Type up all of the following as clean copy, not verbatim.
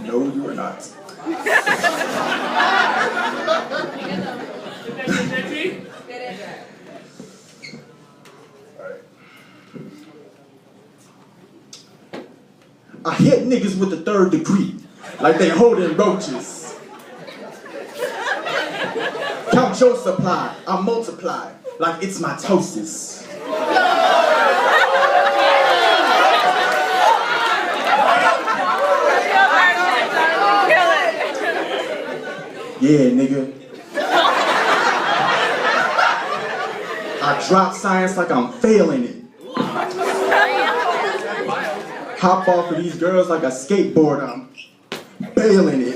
No, you are not. Alright. I hit niggas with the 3rd degree, like they holding roaches. Count your supply, I multiply, like it's mitosis. Yeah, nigga. I drop science like I'm failing it. Hop off of these girls like a skateboard, I'm bailing it.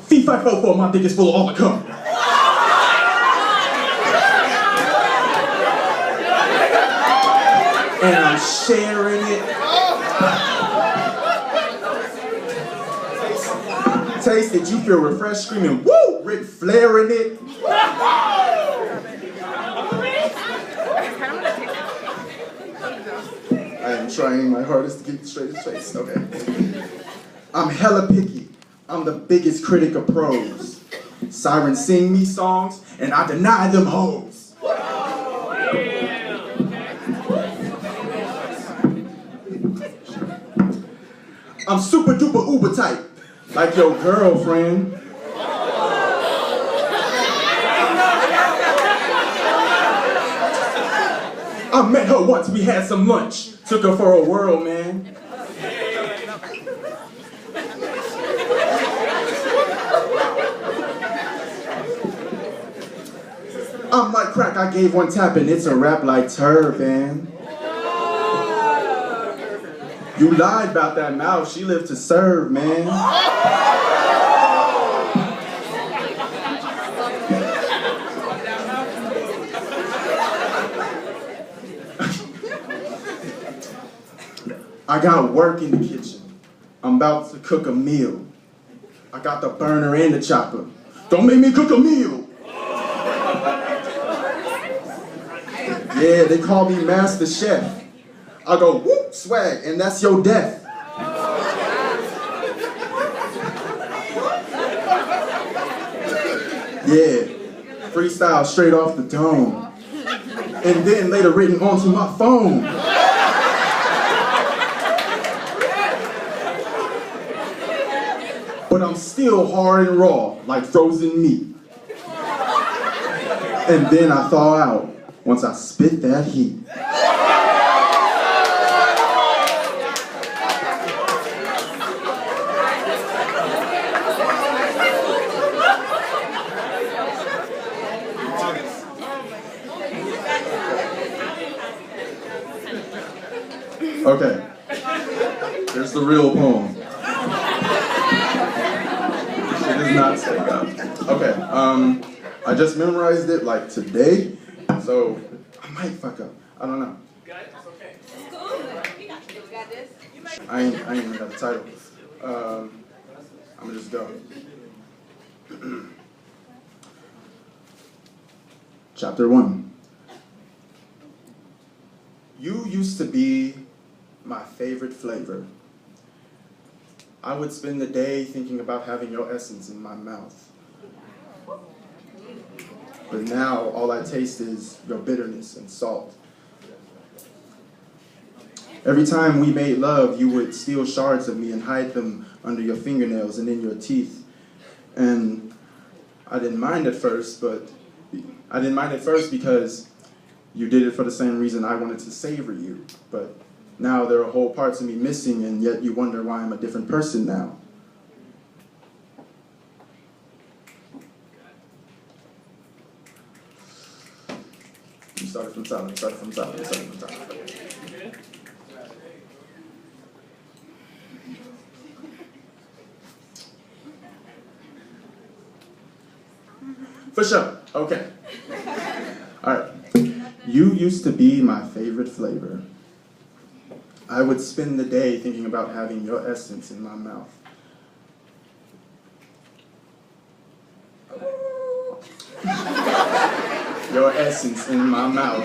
Fee-fi-fo-fo, my dick is full of all the cum. And I'm sharing it. Taste it, you feel refreshed, screaming, woo! Ric Flair in it. I am trying my hardest to keep the straightest face. Okay. I'm hella picky. I'm the biggest critic of prose. Sirens sing me songs, and I deny them hoes. I'm super duper uber type, like your girlfriend. I met her once, we had some lunch. Took her for a whirl, man. I'm like crack, I gave one tap and it's a rap like turban. You lied about that mouth, she lived to serve, man. I got work in the kitchen. I'm about to cook a meal. I got the burner and the chopper. Don't make me cook a meal. Yeah, they call me Master Chef. I go, whoop, swag, and that's your death. Yeah, freestyle straight off the dome. And then later written onto my phone. But I'm still hard and raw, like frozen meat. And then I thaw out once I spit that heat. Okay, here's the real poem. It does not say that. Okay, I just memorized it like today, so I might fuck up. I don't know. It's okay. I ain't even got the title. I'm gonna just go. Chapter 1. You used to be my favorite flavor. I would spend the day thinking about having your essence in my mouth. But now all I taste is your bitterness and salt. Every time we made love, you would steal shards of me and hide them under your fingernails and in your teeth. And I didn't mind at first because you did it for the same reason I wanted to savor you. But now there are whole parts of me missing, and yet you wonder why I'm a different person now. You started from top. For sure. Okay. All right. You used to be my favorite flavor. I would spend the day thinking about having your essence in my mouth. your essence in my mouth.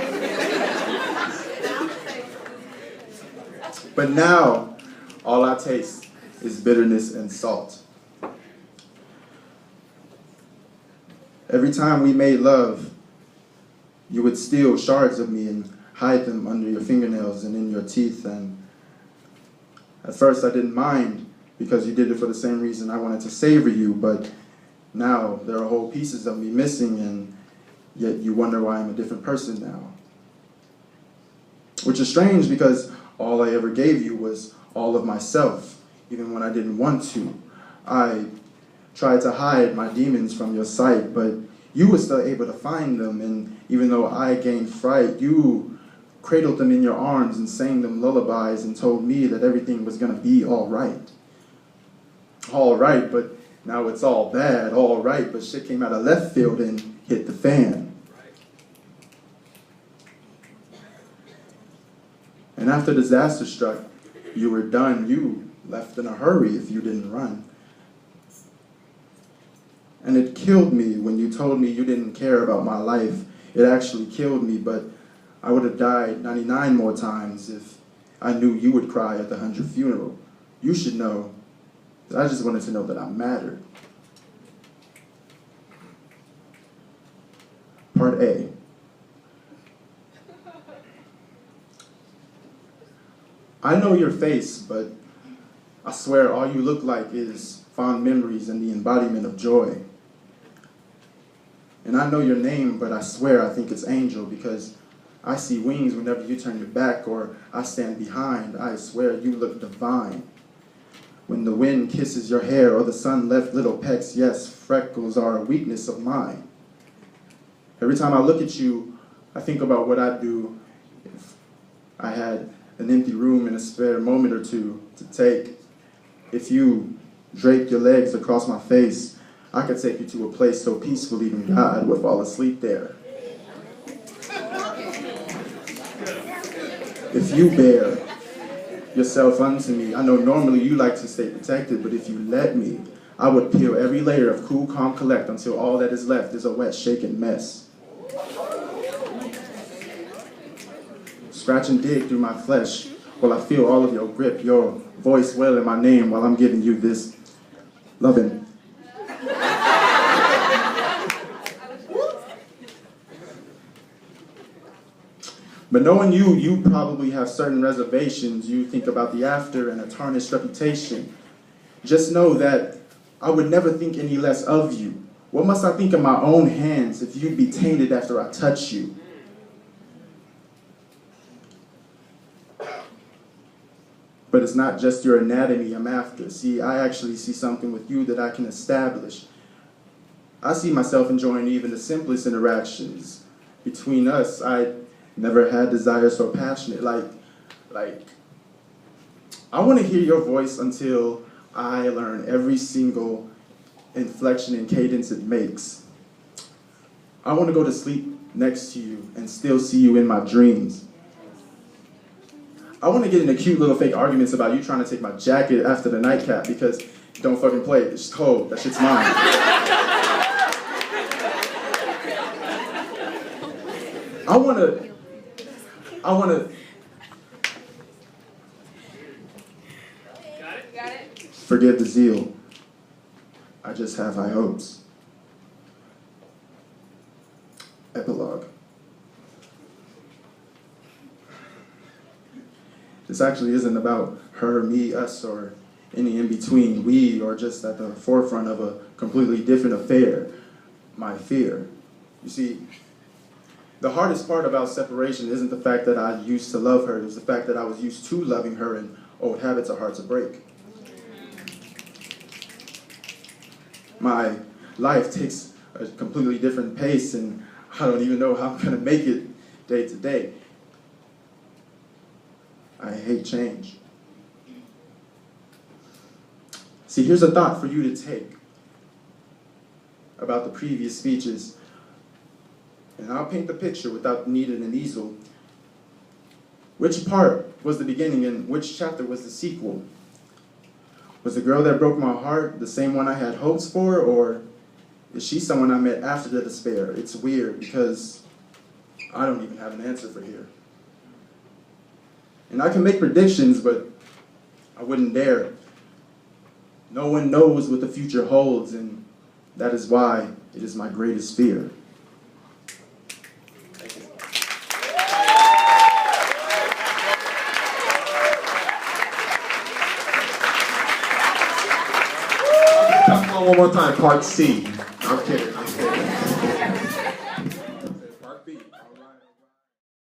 But now, all I taste is bitterness and salt. Every time we made love, you would steal shards of me and hide them under your fingernails and in your teeth. And at first I didn't mind because you did it for the same reason I wanted to savor you, but now there are whole pieces of me missing, and yet you wonder why I'm a different person now. Which is strange because all I ever gave you was all of myself, even when I didn't want to. I tried to hide my demons from your sight, but you were still able to find them, and even though I gained fright, you cradled them in your arms and sang them lullabies and told me that everything was going to be all right. All right, but now it's all bad. All right, but shit came out of left field and hit the fan. And after disaster struck, you were done. You left in a hurry if you didn't run. And it killed me when you told me you didn't care about my life. It actually killed me, but I would have died 99 more times if I knew you would cry at the 100th funeral. You should know that I just wanted to know that I mattered. Part A. I know your face, but I swear all you look like is fond memories and the embodiment of joy. And I know your name, but I swear I think it's Angel because I see wings whenever you turn your back or I stand behind. I swear you look divine. When the wind kisses your hair or the sun left little pecks, yes, freckles are a weakness of mine. Every time I look at you, I think about what I'd do if I had an empty room and a spare moment or two to take. If you draped your legs across my face, I could take you to a place so peaceful even God would fall asleep there. If you bear yourself unto me, I know normally you like to stay protected, but if you let me, I would peel every layer of cool, calm, collect until all that is left is a wet, shaken mess. Scratch and dig through my flesh while I feel all of your grip, your voice wailing my name while I'm giving you this loving. But knowing you, you probably have certain reservations. You think about the after and a tarnished reputation. Just know that I would never think any less of you. What must I think of my own hands if you'd be tainted after I touch you? But it's not just your anatomy I'm after. See, I actually see something with you that I can establish. I see myself enjoying even the simplest interactions. Between us, I never had desire so passionate. Like, I want to hear your voice until I learn every single inflection and cadence it makes. I want to go to sleep next to you and still see you in my dreams. I want to get into cute little fake arguments about you trying to take my jacket after the nightcap because don't fucking play it. It's cold. That shit's mine. I want to Got it? forgive the zeal. I just have high hopes. Epilogue. This actually isn't about her, me, us, or any in between. We are just at the forefront of a completely different affair. My fear. You see, the hardest part about separation isn't the fact that I used to love her. It was the fact that I was used to loving her, and old habits are hard to break. My life takes a completely different pace, and I don't even know how I'm going to make it day to day. I hate change. See, here's a thought for you to take about the previous speeches. And I'll paint the picture without needing an easel. Which part was the beginning and which chapter was the sequel? Was the girl that broke my heart the same one I had hopes for, or is she someone I met after the despair? It's weird because I don't even have an answer for here. And I can make predictions, but I wouldn't dare. No one knows what the future holds, and that is why it is my greatest fear. Thank you. Come on, one more time, part C. I'm kidding.